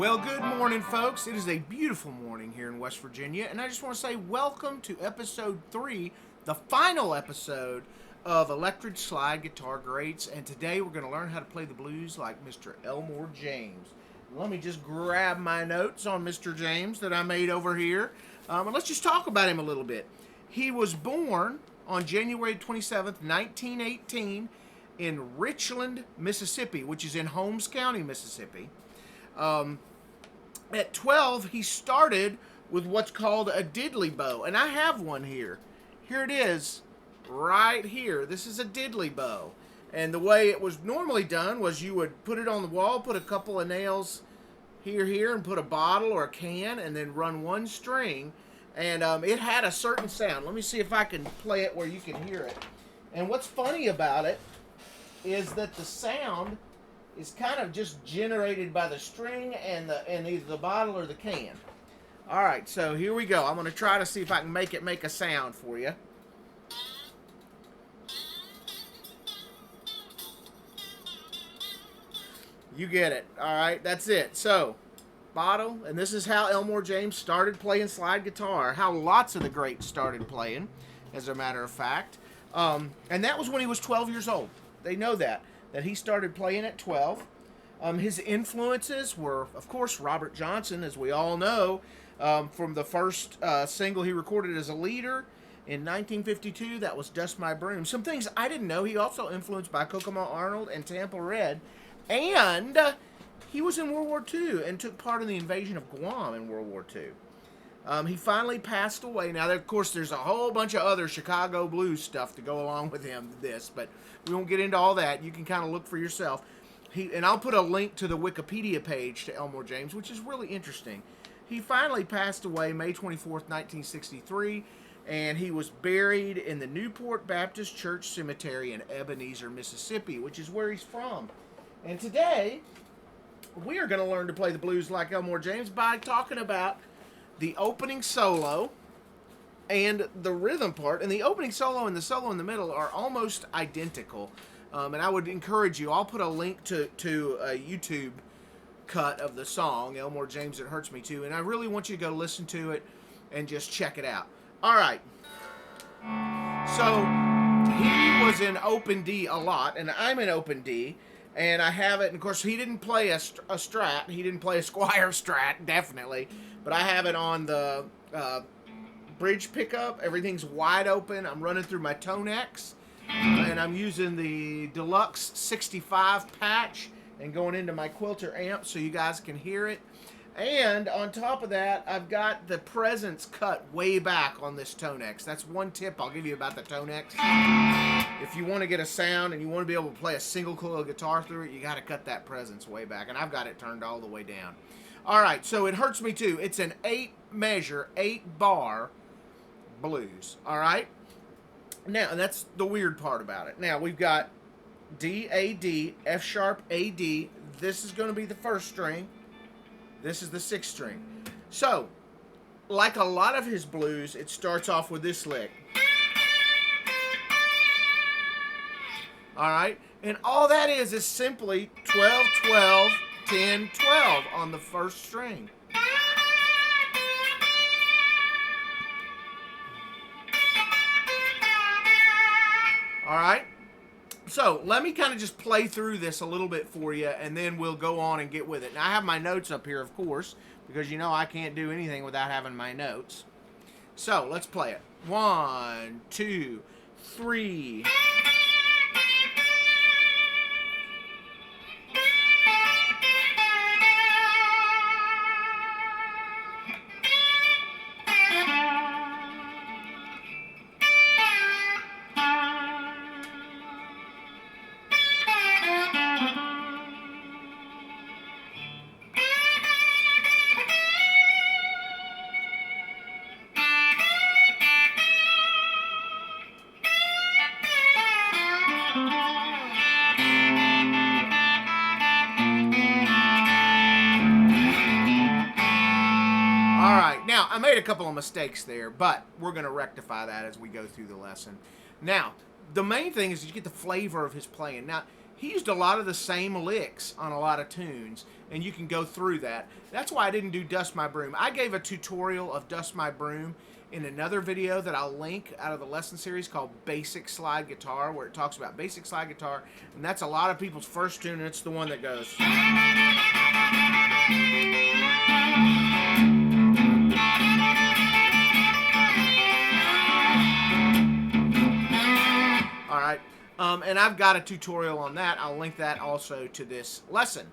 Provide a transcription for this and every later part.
Well, good morning, folks. It is a beautiful morning here in West Virginia, and I just want to say welcome to episode 3, the final episode of Electric Slide Guitar Greats. And today we're going to learn how to play the blues like Mr. Elmore James. Let me just grab my notes on Mr. James that I made over here, and let's just talk about him a little bit. He was born on January 27th, 1918, in Richland, Mississippi, which is in Holmes County, Mississippi. At 12, he started with what's called a diddley bow, and I have one here. Here it is, right here. This is a diddley bow, and the way it was normally done was you would put it on the wall, put a couple of nails here, and put a bottle or a can, and then run one string, and it had a certain sound. Let me see if I can play it where you can hear it. And what's funny about it is that the sound is kind of just generated by the string and either the bottle or the can. All right, so here we go. I'm going to try to see if I can make it make a sound for you. You get it. All right, that's it. So, bottle, and this is how Elmore James started playing slide guitar, how lots of the greats started playing, as a matter of fact. And that was when he was 12 years old. They know that he started playing at 12. His influences were, of course, Robert Johnson, as we all know, from the first single he recorded as a leader in 1952. That was Dust My Broom. Some things I didn't know. He also influenced by Kokomo Arnold and Tampa Red. And he was in World War II and took part in the invasion of Guam in World War II. He finally passed away. Now, of course, there's a whole bunch of other Chicago blues stuff to go along with this, but we won't get into all that. You can kind of look for yourself. And I'll put a link to the Wikipedia page to Elmore James, which is really interesting. He finally passed away May 24th, 1963, and he was buried in the Newport Baptist Church Cemetery in Ebenezer, Mississippi, which is where he's from. And today, we are going to learn to play the blues like Elmore James by talking about the opening solo and the rhythm part. And the opening solo and the solo in the middle are almost identical. And I would encourage you, I'll put a link to a YouTube cut of the song, Elmore James, It Hurts Me To, and I really want you to go listen to it and just check it out. All right. So, he was in open D a lot, and I'm in open D, and I have it, and of course, he didn't play a Strat. He didn't play a Squire Strat, definitely, but I have it on the bridge pickup. Everything's wide open. I'm running through my Tonex, and I'm using the Deluxe 65 patch and going into my Quilter amp so you guys can hear it. And on top of that, I've got the presence cut way back on this Tonex. That's one tip I'll give you about the Tonex. If you want to get a sound and you want to be able to play a single coil guitar through it, you got to cut that presence way back. And I've got it turned all the way down. All right, so It Hurts Me To. It's an 8-measure, 8-bar blues. All right? Now, and that's the weird part about it. Now, we've got D, A, D, F sharp, A, D. This is going to be the first string. This is the 6th string. So, like a lot of his blues, it starts off with this lick. All right? And all that is simply 12, 12, 10, 12 on the first string. All right? So, let me kind of just play through this a little bit for you, and then we'll go on and get with it. Now, I have my notes up here, of course, because you know I can't do anything without having my notes. So, let's play it. 1, 2, 3... All right, now I made a couple of mistakes there, but we're going to rectify that as we go through the lesson. Now, the main thing is you get the flavor of his playing. Now, he used a lot of the same licks on a lot of tunes, and you can go through that. That's why I didn't do Dust My Broom. I gave a tutorial of Dust My Broom in another video that I'll link out of the lesson series called Basic Slide Guitar, where it talks about basic slide guitar, and that's a lot of people's first tune, and it's the one that goes. All right, and I've got a tutorial on that. I'll link that also to this lesson.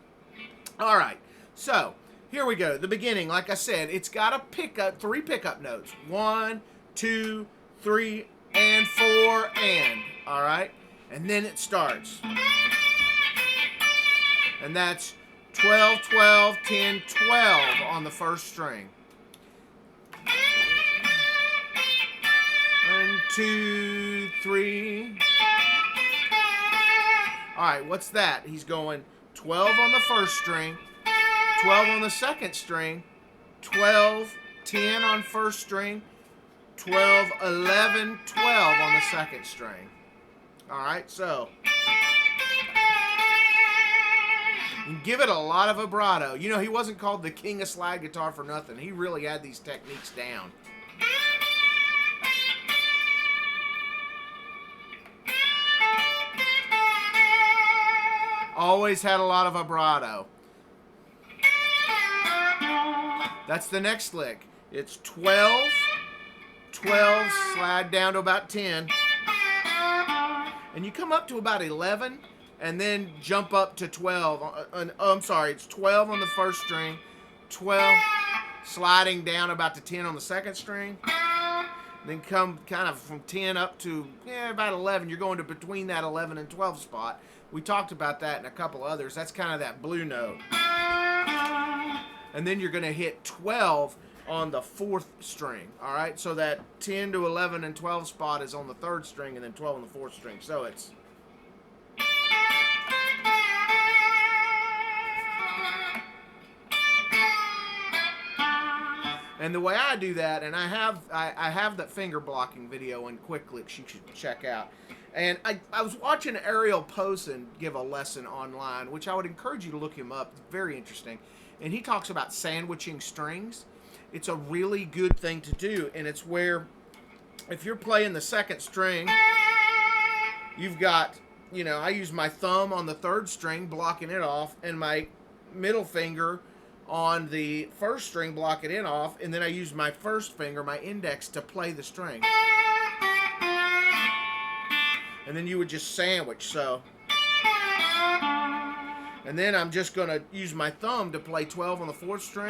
All right, so here we go. The beginning, like I said, it's got a pickup, 3 pickup notes. 1, 2, 3, and 4, and. All right, and then it starts. And that's 12, 12, 10, 12 on the first string. 1, 2, 3. All right, what's that? He's going 12 on the first string, 12 on the second string, 12, 10 on first string, 12, 11, 12 on the second string. All right, so and give it a lot of vibrato. You know, he wasn't called the king of slide guitar for nothing. He really had these techniques down. Always had a lot of vibrato. That's the next lick. It's 12, 12, slide down to about 10. And you come up to about 11, and then jump up to 12. I'm sorry, it's 12 on the first string, 12, sliding down about to 10 on the second string. Then come kind of from 10 up to about 11. You're going to between that 11 and 12 spot. We talked about that and a couple others. That's kind of that blue note. And then you're going to hit 12 on the fourth string. All right, so that 10 to 11 and 12 spot is on the third string, and then 12 on the fourth string. So it's. And the way I do that, and I have that finger blocking video in Quick Licks you should check out. And I was watching Ariel Posen give a lesson online, which I would encourage you to look him up. It's very interesting. And he talks about sandwiching strings. It's a really good thing to do. And it's where, if you're playing the second string, you've got, you know, I use my thumb on the third string, blocking it off, and my middle finger on the first string, blocking it off, and then I use my first finger, my index, to play the string. And then you would just sandwich, so. And then I'm just going to use my thumb to play 12 on the fourth string,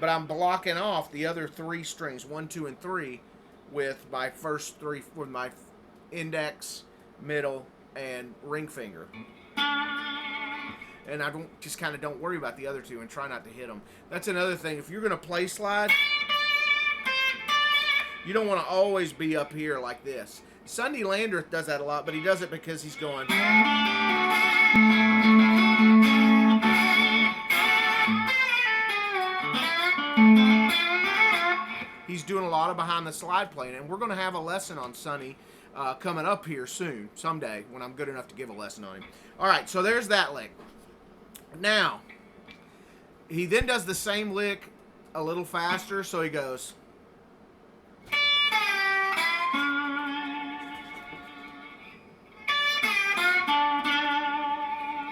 but I'm blocking off the other 3 strings, 1, 2, and 3, with my first 3, with my index, middle, and ring finger. And I just kind of don't worry about the other 2 and try not to hit them. That's another thing. If you're going to play slide, you don't want to always be up here like this. Sunday Landreth does that a lot, but he does it because he's going. He's doing a lot of behind the slide playing, and we're going to have a lesson on Sunny coming up here soon, someday, when I'm good enough to give a lesson on him. All right, so there's that lick. Now, he then does the same lick a little faster, so he goes.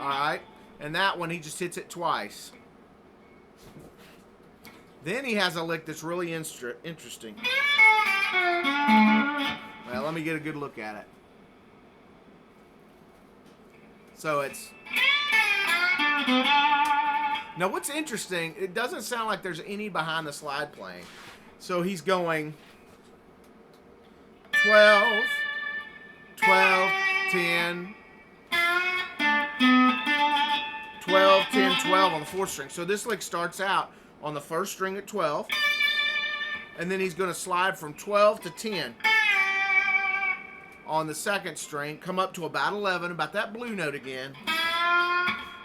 Alright, and that one he just hits it twice. Then he has a lick that's really interesting. Well, let me get a good look at it. So it's. Now what's interesting, it doesn't sound like there's any behind the slide playing. So he's going 12, 12, 10, 12, 10, 12 on the fourth string. So this lick starts out on the first string at 12, and then he's going to slide from 12 to 10 on the second string, come up to about 11, about that blue note again,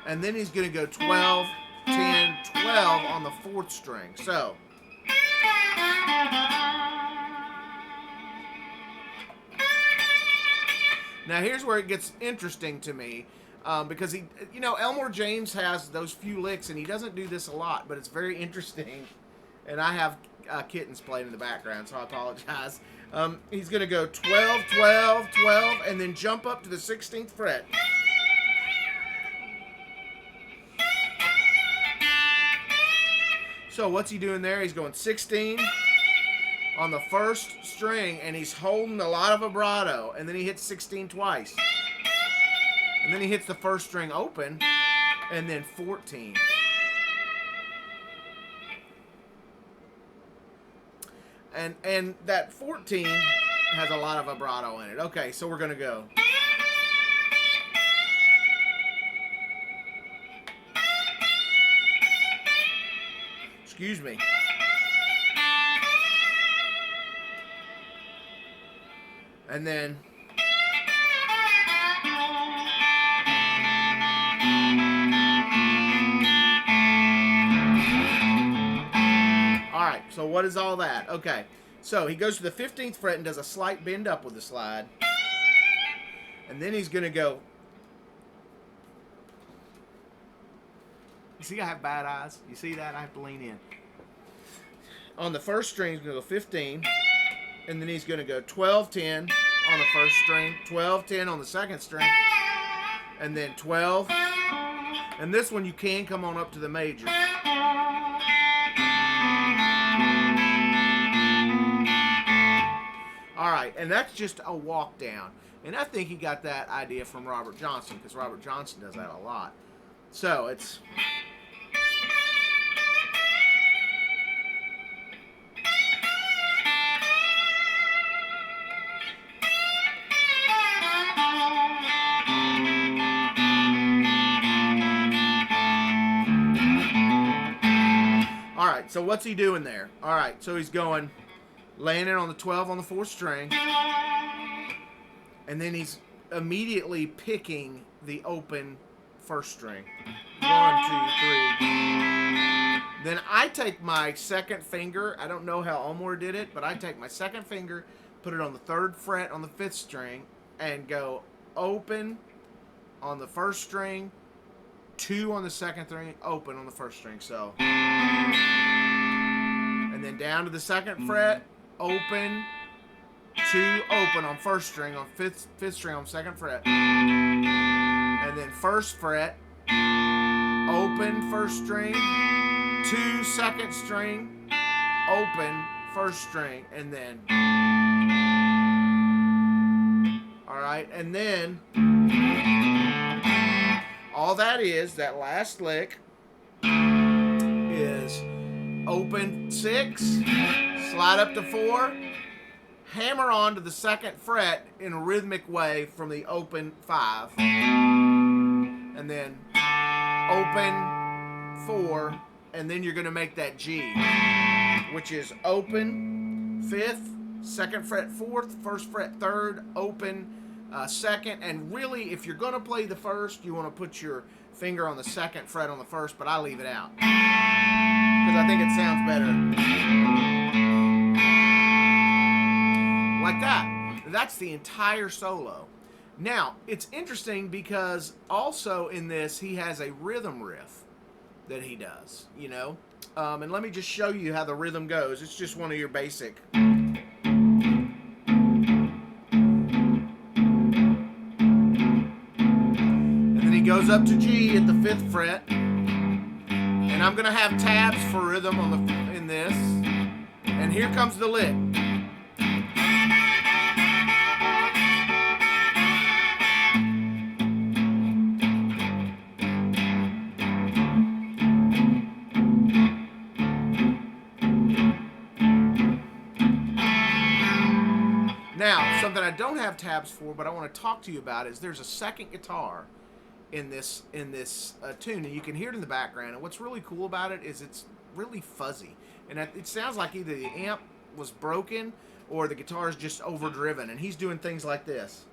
and then he's going to go 12, 10, 12 on the fourth string. So Now here's where it gets interesting to me, because he, Elmore James has those few licks, and he doesn't do this a lot, but it's very interesting. And I have kittens playing in the background, so I apologize. He's going to go 12, 12, 12, and then jump up to the 16th fret. So what's he doing there? He's going 16 on the first string, and he's holding a lot of vibrato, and then he hits 16 twice. And then he hits the first string open, and then 14. And that 14 has a lot of vibrato in it. Okay, so we're going to go. Excuse me. And then all right, so what is all that? Okay, so he goes to the 15th fret and does a slight bend up with the slide. And then he's going to go. You see I have bad eyes? You see that? I have to lean in. On the first string, he's going to go 15. And then he's going to go 12, 10 on the first string, 12, 10 on the second string, and then 12. And this one you can come on up to the major. All right, and that's just a walk down. And I think he got that idea from Robert Johnson, because Robert Johnson does that a lot. So it's... All right, so what's he doing there? All right, so he's going, laying it on the 12 on the 4th string, and then he's immediately picking the open first string. 1, 2, 3. Then I take my second finger. I don't know how Elmore did it, but I take my second finger, put it on the 3rd fret on the 5th string, and go open on the 1st string, 2 on the 2nd string, open on the 1st string. So, and then down to the 2nd fret, open, 2, open on 1st string, on 5th string on 2nd fret, and then 1st fret, open 1st string, 2 2nd string, open 1st string, and then, all right, and then all that is, that last lick is open 6, slide up to 4, hammer on to the 2nd fret in a rhythmic way from the open 5, and then open 4, and then you're going to make that G, which is open 5th, 2nd fret 4th, 1st fret 3rd, open 2nd, and really if you're going to play the 1st, you want to put your finger on the 2nd fret on the 1st, but I leave it out because I think it sounds better like that. That's the entire solo. Now it's interesting because also in this he has a rhythm riff that he does, and let me just show you how the rhythm goes. It's just one of your basic. Goes up to G at the 5th fret, and I'm gonna have tabs for rhythm in this, and here comes the lick. Now, something I don't have tabs for, but I want to talk to you about is there's a second guitar in this tune, and you can hear it in the background, and what's really cool about it is it's really fuzzy, and it sounds like either the amp was broken or the guitar is just overdriven, and he's doing things like this.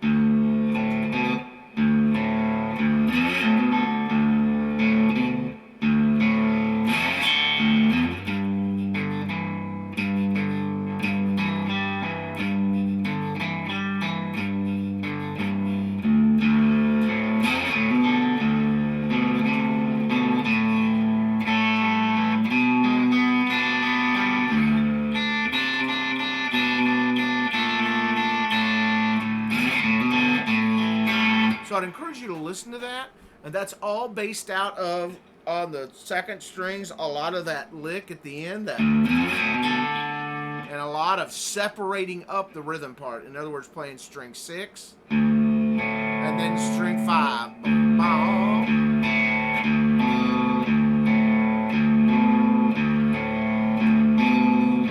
encourage you to listen to that. And that's all based out of, on the second strings, a lot of that lick at the end, that, and a lot of separating up the rhythm part. In other words, playing string 6 and then string 5.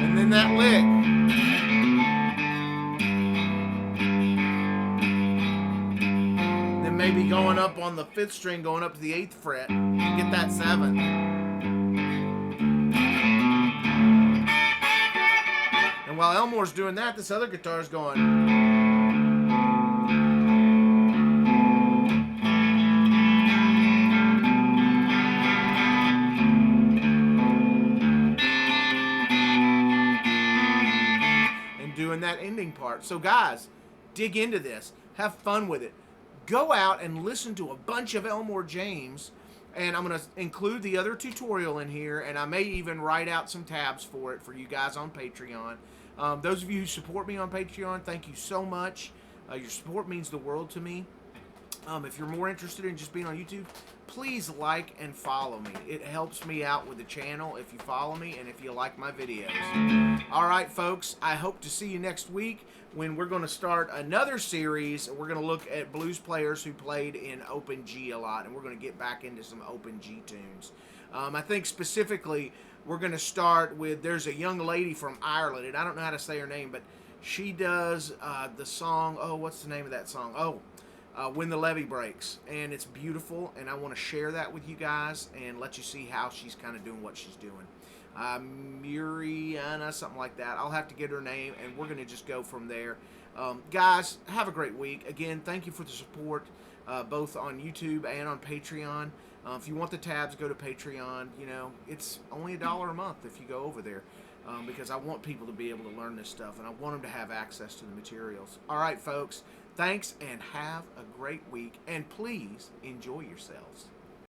And then that lick. Then maybe going up on the 5th string, going up to the 8th fret, get that 7. And while Elmore's doing that, this other guitar's going. Doing that ending part. So guys, dig into this. Have fun with it. Go out and listen to a bunch of Elmore James, and I'm going to include the other tutorial in here, and I may even write out some tabs for it for you guys on Patreon. Those of you who support me on Patreon, thank you so much. Your support means the world to me. If you're more interested in just being on YouTube, please like and follow me. It helps me out with the channel if you follow me and if you like my videos. Alright folks, I hope to see you next week when we're going to start another series. We're going to look at blues players who played in open G a lot, and we're going to get back into some open G tunes. I think specifically we're going to start with, there's a young lady from Ireland, and I don't know how to say her name, but she does the song, oh, what's the name of that song? When the Levee Breaks, and it's beautiful, and I want to share that with you guys and let you see how she's kind of doing what she's doing. Muriana, something like that. I'll have to get her name, and we're going to just go from there. Guys, have a great week. Again, thank you for the support, both on YouTube and on Patreon. If you want the tabs, go to Patreon. You know, it's only $1 a month if you go over there. Because I want people to be able to learn this stuff, and I want them to have access to the materials. All right, folks. Thanks, and have a great week, and please enjoy yourselves.